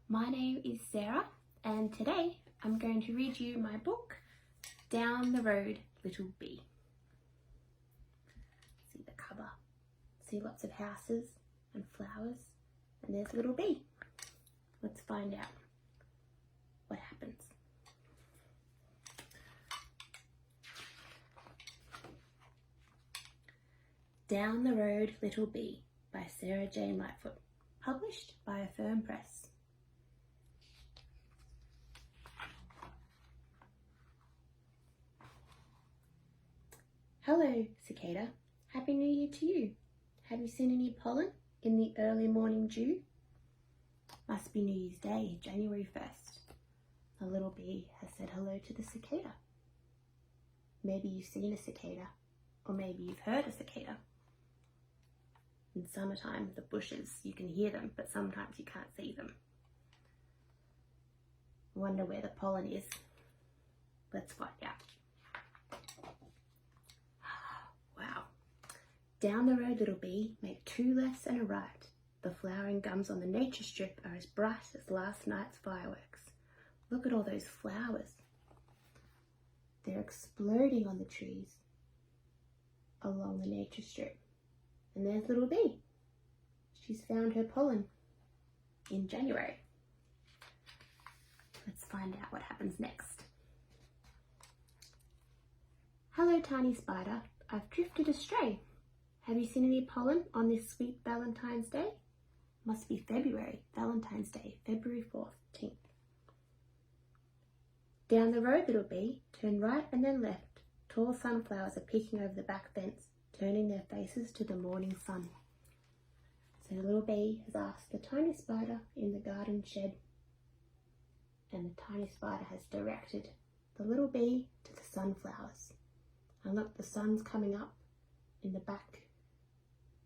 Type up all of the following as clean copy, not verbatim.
My name is Sarah and today I'm going to read you my book, Down the Road, Little Bee. See the cover, see lots of houses and flowers, and there's Little Bee. Let's find out what happens. Down the Road, Little Bee by Sarah Jane Lightfoot, published by Affirm Press. Hello, cicada. Happy New Year to you. Have you seen any pollen in the early morning dew? Must be New Year's Day, January 1st. The little bee has said hello to the cicada. Maybe you've seen a cicada, or maybe you've heard a cicada. In summertime, the bushes, you can hear them, but sometimes you can't see them. Wonder where the pollen is. Let's find out. Wow. Down the road, little bee, make two lefts and a right. The flowering gums on the nature strip are as bright as last night's fireworks. Look at all those flowers. They're exploding on the trees along the nature strip. And there's little bee. She's found her pollen in January. Let's find out what happens next. Hello, tiny spider. I've drifted astray. Have you seen any pollen on this sweet Valentine's Day? Must be February, Valentine's Day, February 14th. Down the road, little bee, turn right and then left. Tall sunflowers are peeking over the back fence, turning their faces to the morning sun. So the little bee has asked the tiny spider in the garden shed, and the tiny spider has directed the little bee to the sunflowers. And look, the sun's coming up in the back,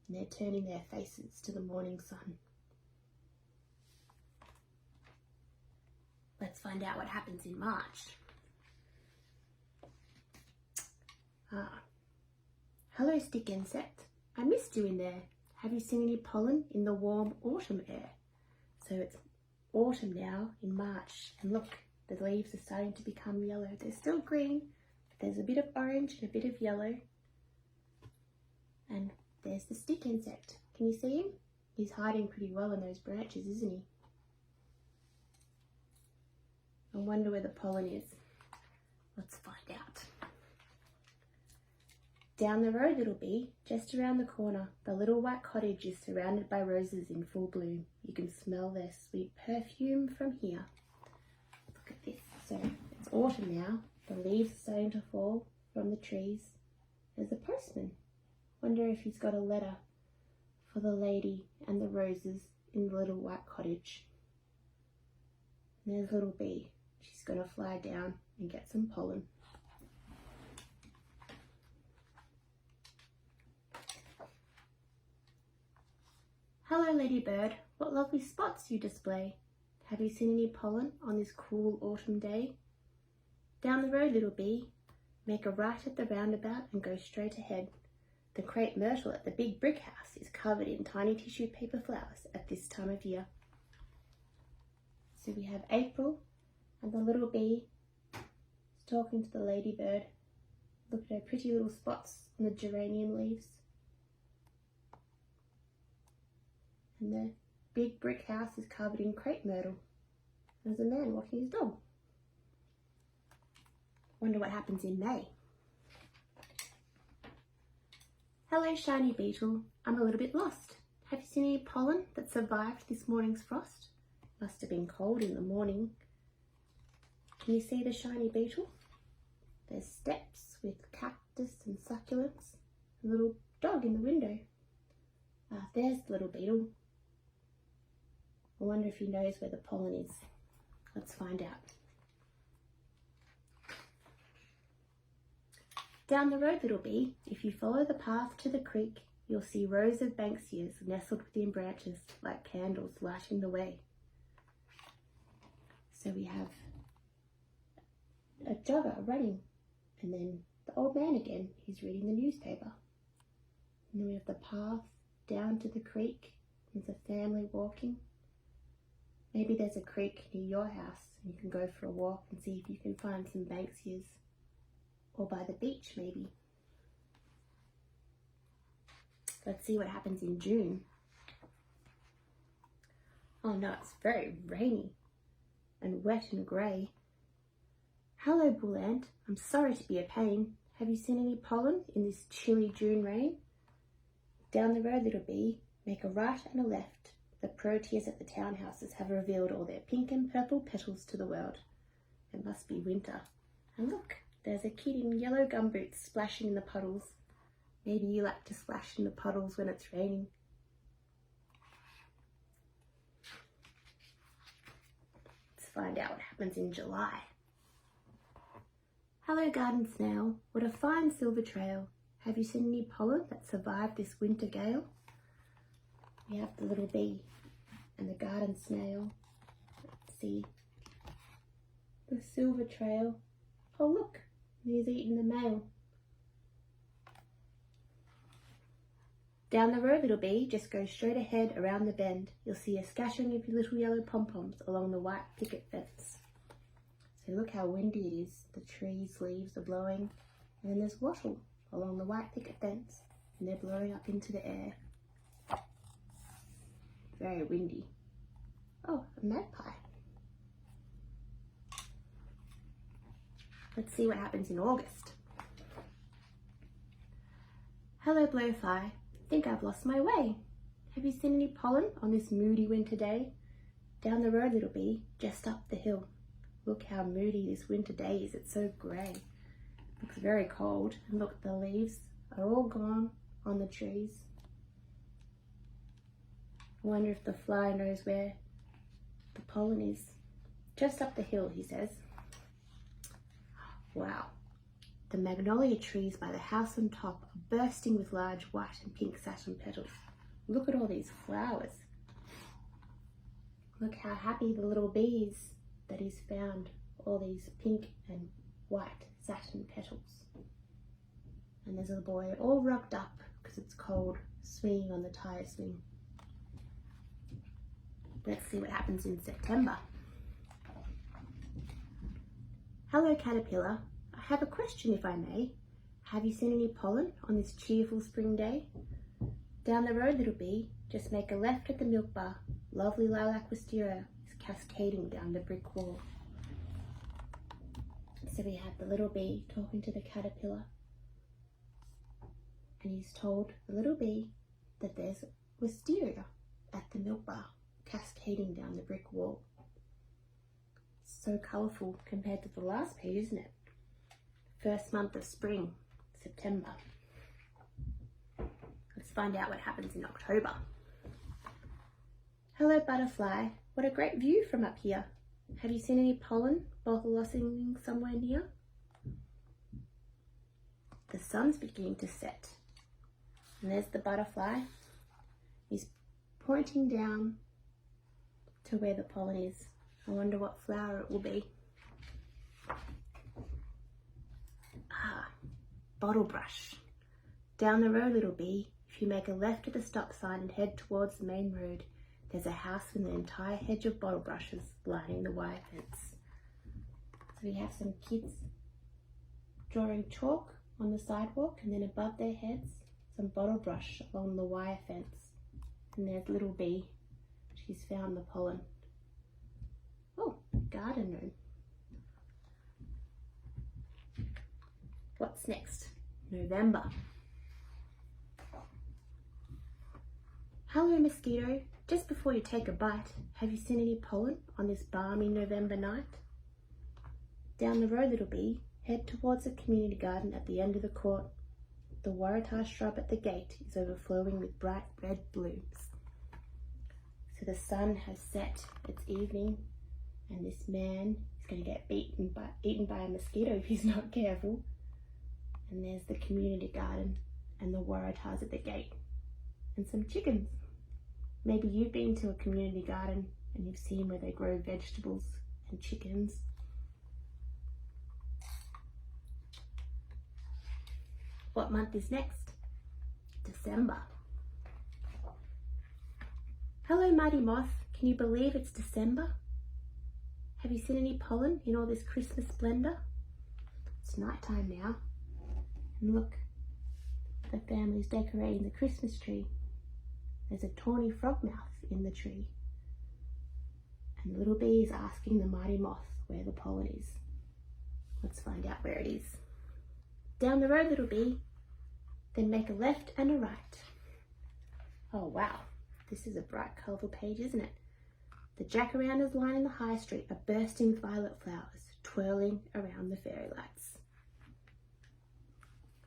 and they're turning their faces to the morning sun. Let's find out what happens in March. Hello, stick insect. I missed you in there. Have you seen any pollen in the warm autumn air? So it's autumn now in March, and look, the leaves are starting to become yellow. They're still green, but there's a bit of orange and a bit of yellow. And there's the stick insect. Can you see him? He's hiding pretty well in those branches, isn't he? I wonder where the pollen is. Let's find out. Down the road, little bee, just around the corner, the little white cottage is surrounded by roses in full bloom. You can smell their sweet perfume from here. Look at this. So it's autumn now. The leaves are starting to fall from the trees. There's a postman. Wonder if he's got a letter for the lady and the roses in the little white cottage. And there's little bee. She's going to fly down and get some pollen. Hello, ladybird. What lovely spots you display. Have you seen any pollen on this cool autumn day? Down the road, little bee. Make a right at the roundabout and go straight ahead. The crepe myrtle at the big brick house is covered in tiny tissue paper flowers at this time of year. So we have April, and the little bee is talking to the ladybird. Look at her pretty little spots on the geranium leaves. And the big brick house is covered in crepe myrtle. There's a man walking his dog. Wonder what happens in May. Hello, shiny beetle. I'm a little bit lost. Have you seen any pollen that survived this morning's frost? Must have been cold in the morning. Can you see the shiny beetle? There's steps with cactus and succulents. A little dog in the window. There's the little beetle. I wonder if he knows where the pollen is. Let's find out. Down the road, little bee, if you follow the path to the creek, you'll see rows of banksias nestled within branches like candles lighting the way. So we have a jogger running, and then the old man again, he's reading the newspaper. And then we have the path down to the creek. There's a family walking. Maybe there's a creek near your house and you can go for a walk and see if you can find some Banksias. Or by the beach, maybe. Let's see what happens in June. Oh no, it's very rainy and wet and grey. Hello, bull ant. I'm sorry to be a pain. Have you seen any pollen in this chilly June rain? Down the road, little bee, make a right and a left. The proteas at the townhouses have revealed all their pink and purple petals to the world. It must be winter. And look, there's a kid in yellow gumboots splashing in the puddles. Maybe you like to splash in the puddles when it's raining. Let's find out what happens in July. Hello, garden snail. What a fine silver trail. Have you seen any pollen that survived this winter gale? We have the little bee and the garden snail. Let's see. The silver trail. Oh look, he's eaten the male. Down the road, little bee, just go straight ahead around the bend. You'll see a scattering of little yellow pom-poms along the white picket fence. So look how windy it is. The trees' leaves are blowing, and then there's wattle along the white picket fence, and they're blowing up into the air. Very windy. Oh, a magpie. Let's see what happens in August. Hello, blowfly. Think I've lost my way. Have you seen any pollen on this moody winter day? Down the road, little bee, just up the hill. Look how moody this winter day is. It's so grey. Looks very cold. And look, the leaves are all gone on the trees. I wonder if the fly knows where the pollen is. Just up the hill, he says. Wow. The magnolia trees by the house on top are bursting with large white and pink satin petals. Look at all these flowers. Look how happy the little bee is that he's found all these pink and white satin petals. And there's a boy all rugged up because it's cold, swinging on the tire swing. Let's see what happens in September. Hello, caterpillar. I have a question, if I may. Have you seen any pollen on this cheerful spring day? Down the road, little bee, just make a left at the milk bar. Lovely lilac wisteria is cascading down the brick wall. So we have the little bee talking to the caterpillar. And he's told the little bee that there's wisteria at the milk bar, cascading down the brick wall. So colourful compared to the last page, isn't it? First month of spring, September. Let's find out what happens in October. Hello, butterfly. What a great view from up here. Have you seen any pollen blossoming somewhere near? The sun's beginning to set. And there's the butterfly. He's pointing down to where the pollen is. I wonder what flower it will be. Bottlebrush. Down the road, little bee, if you make a left at the stop sign and head towards the main road, there's a house with an entire hedge of bottle brushes lining the wire fence. So we have some kids drawing chalk on the sidewalk, and then above their heads, some bottle brush along the wire fence. And there's little bee. She's found the pollen. Oh, garden room. What's next? November. Hello, mosquito. Just before you take a bite, have you seen any pollen on this balmy November night? Down the road, little bee, head towards the community garden at the end of the court. The waratah shrub at the gate is overflowing with bright red blooms. So the sun has set, it's evening, and this man is going to get eaten by a mosquito if he's not careful. And there's the community garden and the waratahs at the gate and some chickens. Maybe you've been to a community garden and you've seen where they grow vegetables and chickens. What month is next? December. Hello, mighty moth. Can you believe it's December? Have you seen any pollen in all this Christmas splendour? It's night time now. And look, the family's decorating the Christmas tree. There's a tawny frog mouth in the tree. And Little Bee is asking the mighty moth where the pollen is. Let's find out where it is. Down the road, Little Bee. Then make a left and a right. Oh wow, this is a bright colourful page, isn't it? The jacarandas lining the high street are bursting with violet flowers, twirling around the fairy lights.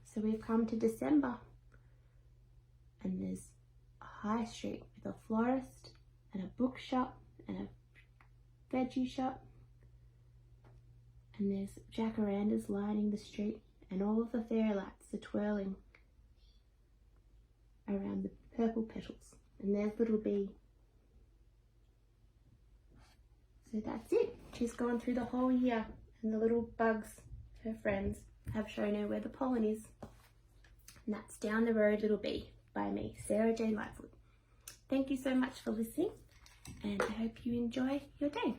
So we've come to December, and there's a high street with a florist and a bookshop and a veggie shop, and there's jacarandas lining the street, and all of the fairy lights are twirling around the purple petals. And there's Little Bee. So that's it. She's gone through the whole year, and the little bugs, her friends, have shown her where the pollen is. And that's Down the Road, Little Bee by me, Sarah J. Lightfoot. Thank you so much for listening, and I hope you enjoy your day.